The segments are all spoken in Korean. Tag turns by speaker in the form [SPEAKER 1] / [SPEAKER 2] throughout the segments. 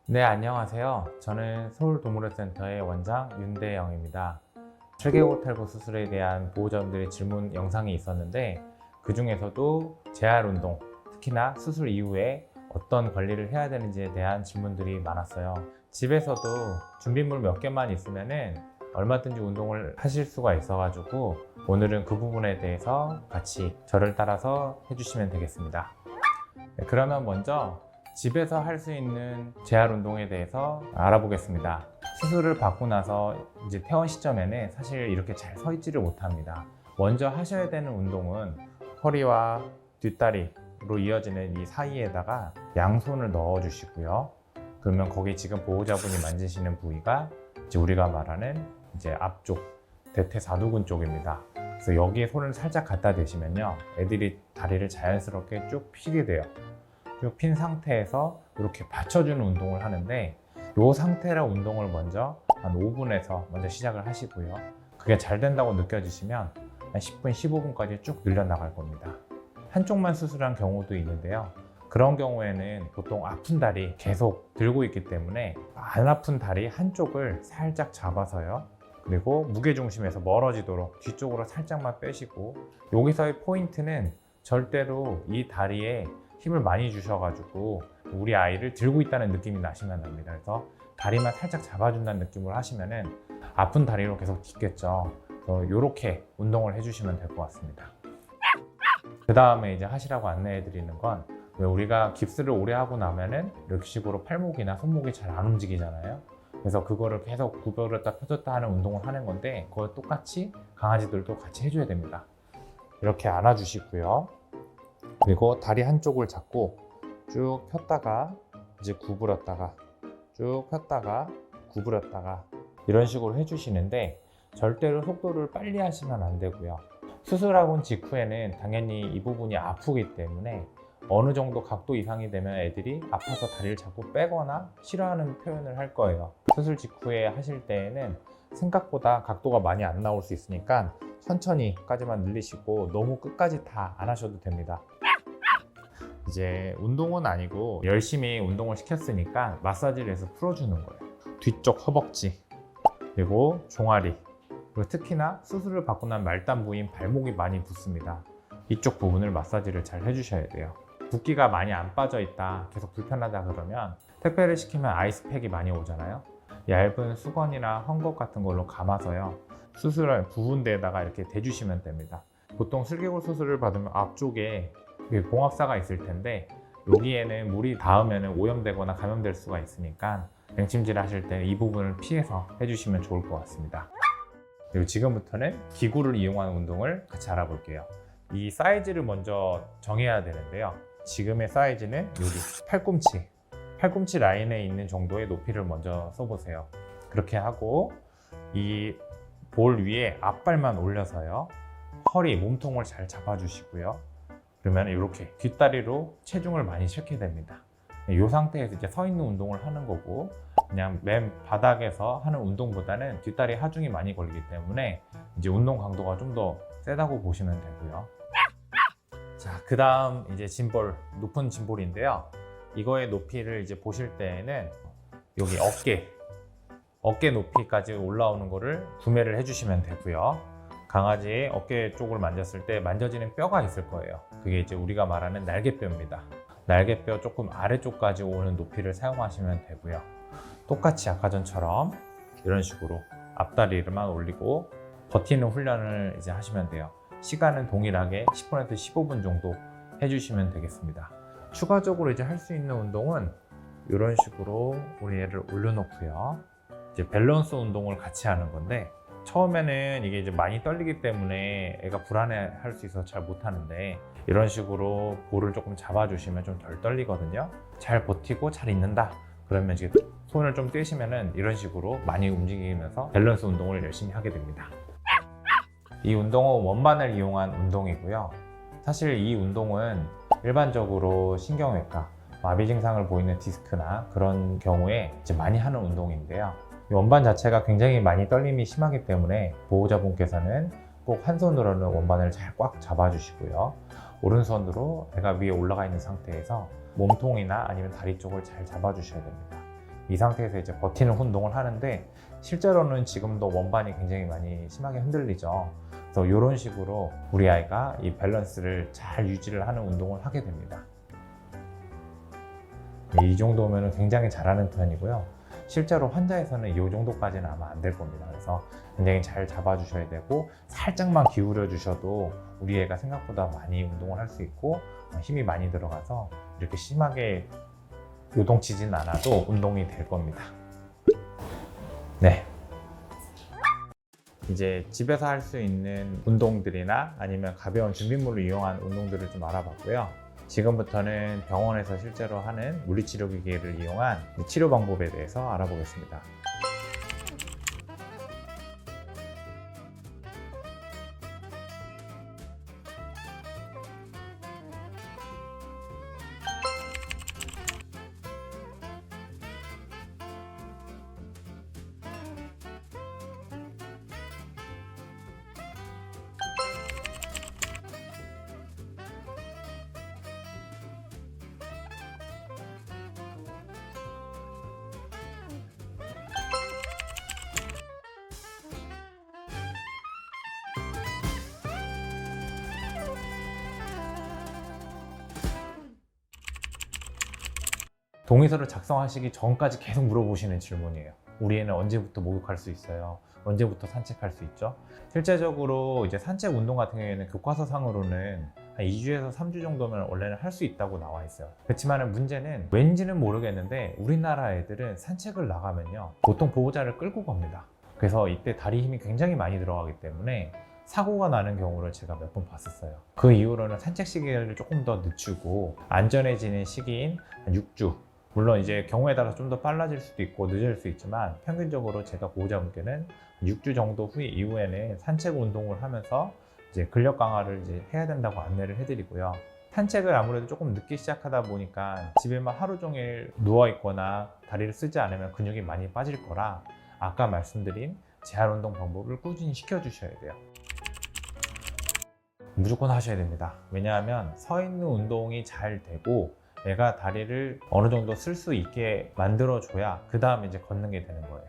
[SPEAKER 1] 네, 안녕하세요. 저는 서울동물원센터의 원장 윤대영입니다. 슬개골탈구 수술에 대한 보호자분들의 질문 영상이 있었는데 그 중에서도 재활 운동, 특히나 수술 이후에 어떤 관리를 해야 되는지에 대한 질문들이 많았어요. 집에서도 준비물 몇 개만 있으면은 얼마든지 운동을 하실 수가 있어가지고 오늘은 그 부분에 대해서 같이 저를 따라서 해주시면 되겠습니다. 네, 그러면 먼저 집에서 할 수 있는 재활 운동에 대해서 알아보겠습니다. 수술을 받고 나서 이제 퇴원 시점에는 사실 이렇게 잘 서 있지를 못합니다. 먼저 하셔야 되는 운동은 허리와 뒷다리로 이어지는 이 사이에다가 양손을 넣어 주시고요. 그러면 거기 지금 보호자분이 만지시는 부위가 이제 우리가 말하는 이제 앞쪽 대퇴사두근 쪽입니다. 그래서 여기에 손을 살짝 갖다 대시면요, 애들이 다리를 자연스럽게 쭉 피게 돼요. 쭉 핀 상태에서 이렇게 받쳐주는 운동을 하는데, 이 상태로 운동을 먼저 한 5분에서 먼저 시작을 하시고요. 그게 잘 된다고 느껴지시면 한 10분, 15분까지 쭉 늘려나갈 겁니다. 한쪽만 수술한 경우도 있는데요. 그런 경우에는 보통 아픈 다리 계속 들고 있기 때문에 안 아픈 다리 한쪽을 살짝 잡아서요. 그리고 무게중심에서 멀어지도록 뒤쪽으로 살짝만 빼시고, 여기서의 포인트는 절대로 이 다리에 힘을 많이 주셔가지고 우리 아이를 들고 있다는 느낌이 나시면 됩니다. 그래서 다리만 살짝 잡아준다는 느낌으로 하시면은 아픈 다리로 계속 딛겠죠. 이렇게 운동을 해주시면 될 것 같습니다. 그 다음에 이제 하시라고 안내해 드리는 건, 왜 우리가 깁스를 오래 하고 나면은 이렇게 식으로 팔목이나 손목이 잘 안 움직이잖아요. 그래서 그거를 계속 구부렸다 펴졌다 하는 운동을 하는 건데, 그걸 똑같이 강아지들도 같이 해줘야 됩니다. 이렇게 안아주시고요. 그리고 다리 한쪽을 잡고 쭉 폈다가 이제 구부렸다가 쭉 폈다가 구부렸다가 이런 식으로 해주시는데, 절대로 속도를 빨리 하시면 안 되고요. 수술하고 직후에는 당연히 이 부분이 아프기 때문에 어느 정도 각도 이상이 되면 애들이 아파서 다리를 자꾸 빼거나 싫어하는 표현을 할 거예요. 수술 직후에 하실 때에는 생각보다 각도가 많이 안 나올 수 있으니까 천천히까지만 늘리시고 너무 끝까지 다 안 하셔도 됩니다. 이제 운동은 아니고 열심히 운동을 시켰으니까 마사지를 해서 풀어주는 거예요. 뒤쪽 허벅지, 그리고 종아리, 그리고 특히나 수술을 받고 난 말단 부위인 발목이 많이 붓습니다. 이쪽 부분을 마사지를 잘 해주셔야 돼요. 붓기가 많이 안 빠져 있다, 계속 불편하다 그러면 택배를 시키면 아이스팩이 많이 오잖아요. 얇은 수건이나 헝겊 같은 걸로 감아서요, 수술할 부분 데에다가 이렇게 대주시면 됩니다. 보통 슬개골 수술을 받으면 앞쪽에 봉합사가 있을 텐데, 여기에는 물이 닿으면 오염되거나 감염될 수가 있으니까 냉찜질 하실 때 이 부분을 피해서 해주시면 좋을 것 같습니다. 그리고 지금부터는 기구를 이용하는 운동을 같이 알아볼게요. 이 사이즈를 먼저 정해야 되는데요. 지금의 사이즈는 여기 팔꿈치 라인에 있는 정도의 높이를 먼저 써보세요. 그렇게 하고 이 볼 위에 앞발만 올려서요, 허리, 몸통을 잘 잡아주시고요. 그러면 이렇게 뒷다리로 체중을 많이 실게 됩니다. 이 상태에서 이제 서 있는 운동을 하는 거고, 그냥 맨 바닥에서 하는 운동보다는 뒷다리 하중이 많이 걸리기 때문에 이제 운동 강도가 좀 더 세다고 보시면 되고요. 자, 그 다음 이제 짐볼, 높은 짐볼인데요. 이거의 높이를 이제 보실 때에는 여기 어깨 높이까지 올라오는 거를 구매를 해주시면 되고요. 강아지의 어깨 쪽을 만졌을 때 만져지는 뼈가 있을 거예요. 그게 이제 우리가 말하는 날개뼈입니다. 날개뼈 조금 아래쪽까지 오는 높이를 사용하시면 되고요. 똑같이 아까 전처럼 이런 식으로 앞다리를만 올리고 버티는 훈련을 이제 하시면 돼요. 시간은 동일하게 10분에서 15분 정도 해주시면 되겠습니다. 추가적으로 이제 할 수 있는 운동은 이런 식으로 우리 애를 올려놓고요, 이제 밸런스 운동을 같이 하는 건데, 처음에는 이게 이제 많이 떨리기 때문에 애가 불안해 할 수 있어서 잘 못하는데, 이런 식으로 볼을 조금 잡아주시면 좀 덜 떨리거든요. 잘 버티고 잘 있는다 그러면 이제 손을 좀 떼시면은 이런 식으로 많이 움직이면서 밸런스 운동을 열심히 하게 됩니다. 이 운동은 원반을 이용한 운동이고요. 사실 이 운동은 일반적으로 신경외과, 마비 증상을 보이는 디스크나 그런 경우에 이제 많이 하는 운동인데요. 이 원반 자체가 굉장히 많이 떨림이 심하기 때문에 보호자분께서는 꼭 한 손으로는 원반을 잘 꽉 잡아주시고요. 오른손으로 애가 위에 올라가 있는 상태에서 몸통이나 아니면 다리 쪽을 잘 잡아주셔야 됩니다. 이 상태에서 이제 버티는 운동을 하는데 실제로는 지금도 원반이 굉장히 많이 심하게 흔들리죠. 그래서 이런 식으로 우리 아이가 이 밸런스를 잘 유지를 하는 운동을 하게 됩니다. 이 정도면 굉장히 잘하는 편이고요. 실제로 환자에서는 이 정도까지는 아마 안 될 겁니다. 그래서 굉장히 잘 잡아주셔야 되고 살짝만 기울여 주셔도 우리 애가 생각보다 많이 운동을 할 수 있고 힘이 많이 들어가서 이렇게 심하게 요동치진 않아도 운동이 될 겁니다. 네. 이제 집에서 할 수 있는 운동들이나 아니면 가벼운 준비물을 이용한 운동들을 좀 알아봤고요. 지금부터는 병원에서 실제로 하는 물리치료 기계를 이용한 치료 방법에 대해서 알아보겠습니다. 동의서를 작성하시기 전까지 계속 물어보시는 질문이에요. 우리 애는 언제부터 목욕할 수 있어요? 언제부터 산책할 수 있죠? 실제적으로 이제 산책 운동 같은 경우에는 교과서 상으로는 한 2주에서 3주 정도면 원래는 할 수 있다고 나와 있어요. 그렇지만 문제는 왠지는 모르겠는데 우리나라 애들은 산책을 나가면요 보통 보호자를 끌고 갑니다. 그래서 이때 다리 힘이 굉장히 많이 들어가기 때문에 사고가 나는 경우를 제가 몇 번 봤었어요. 그 이후로는 산책 시기를 조금 더 늦추고 안전해지는 시기인 한 6주, 물론 이제 경우에 따라서 좀 더 빨라질 수도 있고 늦을 수 있지만 평균적으로 제가 보호자분께는 6주 정도 이후에는 산책 운동을 하면서 이제 근력 강화를 이제 해야 된다고 안내를 해드리고요. 산책을 아무래도 조금 늦게 시작하다 보니까 집에만 하루 종일 누워 있거나 다리를 쓰지 않으면 근육이 많이 빠질 거라 아까 말씀드린 재활 운동 방법을 꾸준히 시켜주셔야 돼요. 무조건 하셔야 됩니다. 왜냐하면 서 있는 운동이 잘 되고 애가 다리를 어느 정도 쓸 수 있게 만들어줘야 그 다음에 이제 걷는 게 되는 거예요.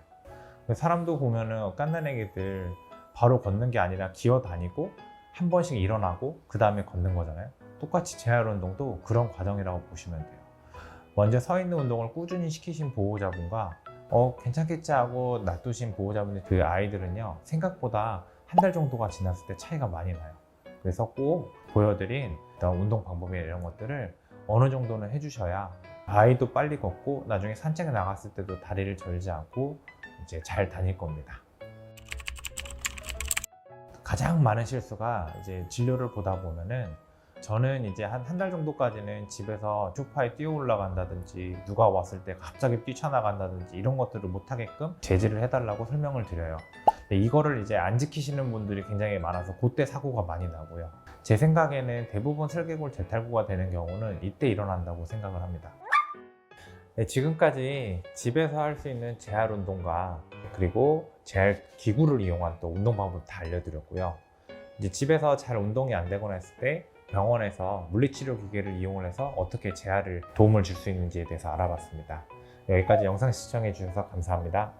[SPEAKER 1] 사람도 보면은 깐난 애기들 바로 걷는 게 아니라 기어 다니고 한 번씩 일어나고 그 다음에 걷는 거잖아요. 똑같이 재활 운동도 그런 과정이라고 보시면 돼요. 먼저 서 있는 운동을 꾸준히 시키신 보호자분과 괜찮겠지 하고 놔두신 보호자분의 그 아이들은요 생각보다 한 달 정도가 지났을 때 차이가 많이 나요. 그래서 꼭 보여드린 운동 방법이나 이런 것들을 어느 정도는 해주셔야 아이도 빨리 걷고 나중에 산책에 나갔을 때도 다리를 절지 않고 이제 잘 다닐 겁니다. 가장 많은 실수가 이제 진료를 보다 보면은 저는 이제 한 달 정도까지는 집에서 소파에 뛰어 올라간다든지 누가 왔을 때 갑자기 뛰쳐나간다든지 이런 것들을 못하게끔 제지를 해달라고 설명을 드려요. 이거를 이제 안 지키시는 분들이 굉장히 많아서 그때 사고가 많이 나고요. 제 생각에는 대부분 슬개골 재탈구가 되는 경우는 이때 일어난다고 생각을 합니다. 네, 지금까지 집에서 할 수 있는 재활 운동과 그리고 재활 기구를 이용한 또 운동 방법 다 알려드렸고요. 이제 집에서 잘 운동이 안 되거나 했을 때 병원에서 물리치료 기계를 이용을 해서 어떻게 재활을 도움을 줄 수 있는지에 대해서 알아봤습니다. 여기까지 영상 시청해 주셔서 감사합니다.